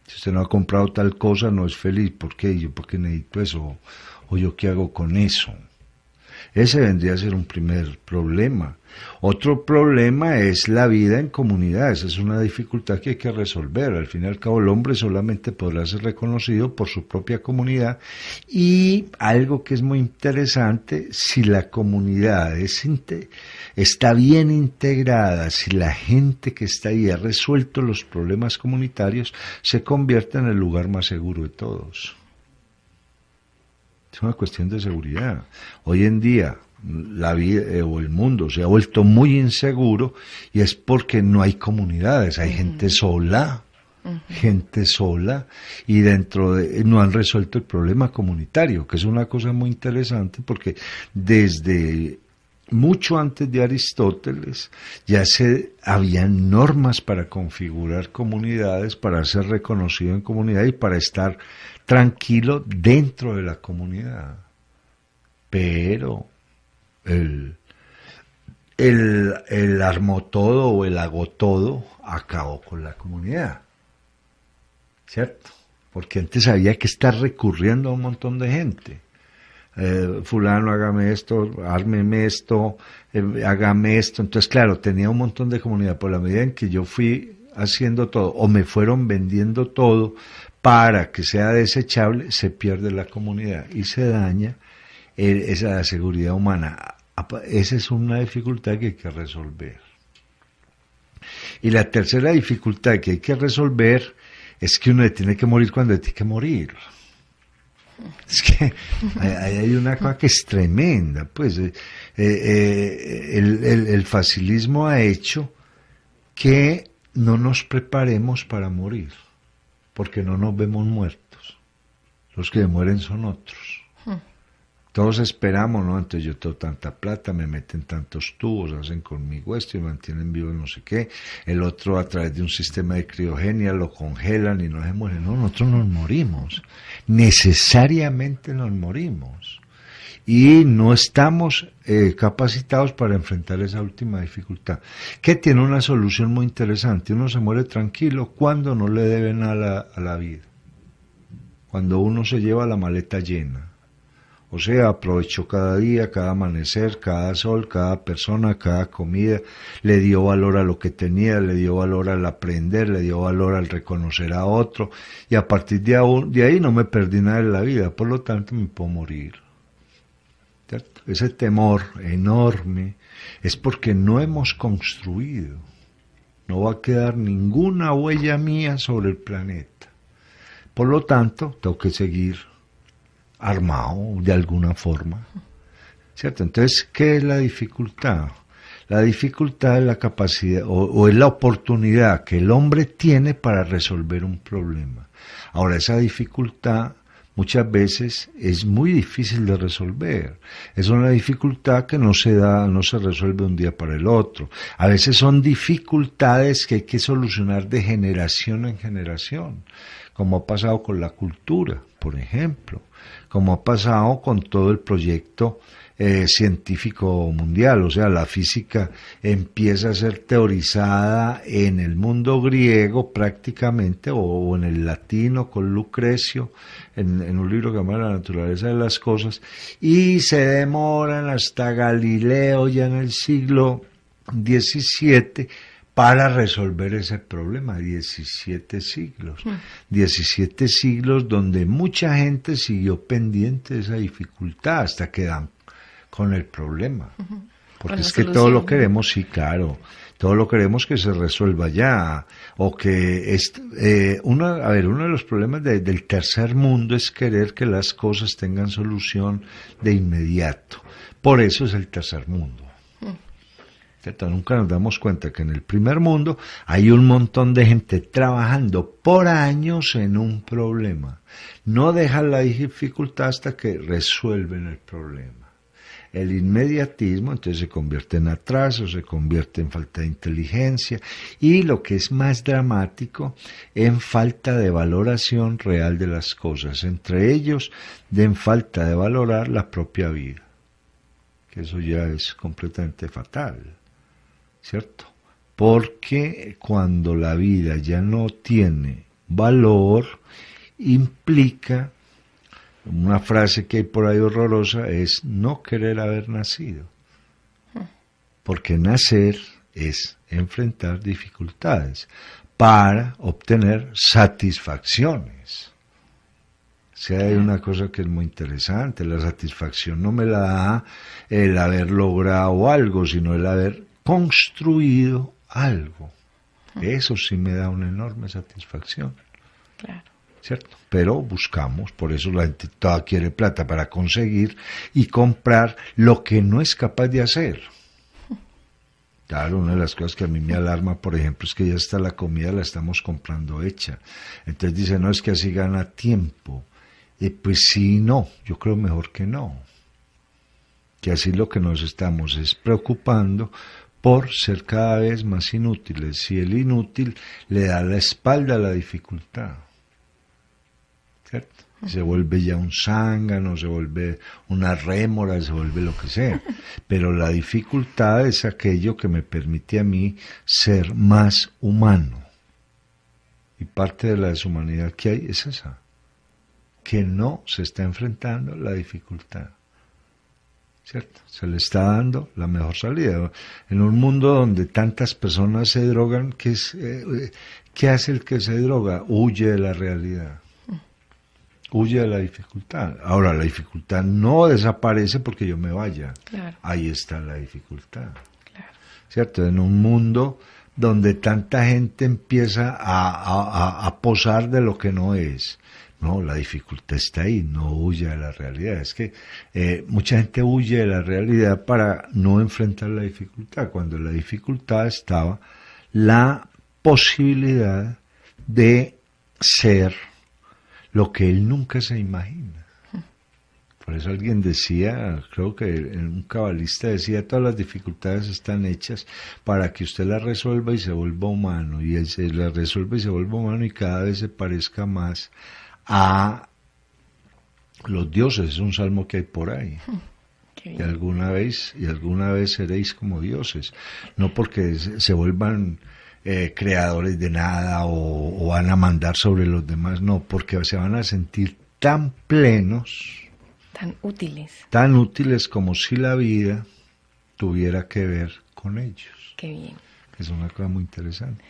Si usted no ha comprado tal cosa, no es feliz. ¿Por qué? ¿Yo por qué necesito eso? ¿O yo qué hago con eso? Ese vendría a ser un primer problema. Otro problema es la vida en comunidad. Esa es una dificultad que hay que resolver. Al fin y al cabo, el hombre solamente podrá ser reconocido por su propia comunidad. Y algo que es muy interesante, si la comunidad está bien integrada, si la gente que está ahí ha resuelto los problemas comunitarios, se convierte en el lugar más seguro de todos. Es una cuestión de seguridad. Hoy en día la vida o el mundo se ha vuelto muy inseguro y es porque no hay comunidades, hay gente sola, y no han resuelto el problema comunitario, que es una cosa muy interesante porque desde mucho antes de Aristóteles ya habían normas para configurar comunidades, para ser reconocido en comunidad y para estar tranquilo dentro de la comunidad. Pero el armó todo o el hago todo acabó con la comunidad, ¿cierto? Porque antes había que estar recurriendo a un montón de gente. Fulano, hágame esto, ármeme esto, hágame esto. Entonces, claro, tenía un montón de comunidad. Por la medida en que yo fui haciendo todo, o me fueron vendiendo todo para que sea desechable, se pierde la comunidad y se daña esa seguridad humana. Esa es una dificultad que hay que resolver. Y la tercera dificultad que hay que resolver es que uno tiene que morir cuando tiene que morir. Es que hay una cosa que es tremenda, pues el facilismo ha hecho que no nos preparemos para morir, porque no nos vemos muertos. Los que mueren son otros. Todos esperamos, ¿no? Entonces yo tengo tanta plata, me meten tantos tubos, hacen conmigo esto y mantienen vivo no sé qué. El otro a través de un sistema de criogenia lo congelan y no se muere. No, nosotros nos morimos. Necesariamente nos morimos. Y no estamos capacitados para enfrentar esa última dificultad, que tiene una solución muy interesante. Uno se muere tranquilo cuando no le debe nada a la vida. Cuando uno se lleva la maleta llena. O sea, aprovechó cada día, cada amanecer, cada sol, cada persona, cada comida, le dio valor a lo que tenía, le dio valor al aprender, le dio valor al reconocer a otro, y a partir de ahí no me perdí nada en la vida, por lo tanto me puedo morir. ¿Cierto? Ese temor enorme es porque no hemos construido, no va a quedar ninguna huella mía sobre el planeta. Por lo tanto, tengo que seguir armado de alguna forma, ¿cierto? Entonces, ¿qué es la dificultad? La dificultad es la capacidad o es la oportunidad que el hombre tiene para resolver un problema. Ahora, esa dificultad muchas veces es muy difícil de resolver. Es una dificultad que no se resuelve un día para el otro. A veces son dificultades que hay que solucionar de generación en generación. como ha pasado con la cultura, por ejemplo, como ha pasado con todo el proyecto científico mundial. O sea, la física empieza a ser teorizada en el mundo griego prácticamente, o en el latino con Lucrecio, en un libro que se llama La naturaleza de las cosas, y se demoran hasta Galileo ya en el siglo XVII para resolver ese problema. 17 siglos. 17 siglos donde mucha gente siguió pendiente de esa dificultad hasta que dan con el problema. Porque es que todo lo queremos, sí, claro, todo lo queremos que se resuelva ya, o que uno de los problemas del tercer mundo es querer que las cosas tengan solución de inmediato. Por eso es el tercer mundo. ¿Cierto? Nunca nos damos cuenta que en el primer mundo hay un montón de gente trabajando por años en un problema. No dejan la dificultad hasta que resuelven el problema. El inmediatismo entonces se convierte en atraso, se convierte en falta de inteligencia y, lo que es más dramático, en falta de valoración real de las cosas, entre ellos en falta de valorar la propia vida, que eso ya es completamente fatal, ¿cierto? Porque cuando la vida ya no tiene valor, implica, una frase que hay por ahí horrorosa, es no querer haber nacido. Porque nacer es enfrentar dificultades para obtener satisfacciones. O sea, hay una cosa que es muy interesante: la satisfacción no me la da el haber logrado algo, sino el haber construido algo. Eso sí me da una enorme satisfacción. Claro. ¿Cierto? Pero buscamos, por eso la gente toda quiere plata para conseguir y comprar lo que no es capaz de hacer. Claro, una de las cosas que a mí me alarma, por ejemplo, es que ya está la comida, la estamos comprando hecha. Entonces dice, no, es que así gana tiempo. Pues sí, no, yo creo mejor que no. Que así lo que nos estamos es preocupando por ser cada vez más inútiles. Si el inútil le da la espalda a la dificultad, ¿cierto? Se vuelve ya un zángano, se vuelve una rémora, se vuelve lo que sea. Pero la dificultad es aquello que me permite a mí ser más humano. Y parte de la deshumanidad que hay es esa, que no se está enfrentando la dificultad, ¿cierto? Se le está dando la mejor salida. En un mundo donde tantas personas se drogan, ¿qué hace el que se droga? Huye de la realidad. Huye de la dificultad. Ahora, la dificultad no desaparece porque yo me vaya. Claro. Ahí está la dificultad. Claro. ¿Cierto? En un mundo donde tanta gente empieza a posar de lo que no es. No, la dificultad está ahí, no huye de la realidad. Es que mucha gente huye de la realidad para no enfrentar la dificultad, cuando en la dificultad estaba la posibilidad de ser lo que él nunca se imagina. Por eso alguien decía, creo que un cabalista decía, todas las dificultades están hechas para que usted las resuelva y se vuelva humano, y él se las resuelve y se vuelva humano y cada vez se parezca más a los dioses. Es un salmo que hay por ahí. Y alguna vez seréis como dioses, no porque se vuelvan creadores de nada o van a mandar sobre los demás, no, porque se van a sentir tan plenos, tan útiles como si la vida tuviera que ver con ellos. Qué bien. Es una cosa muy interesante.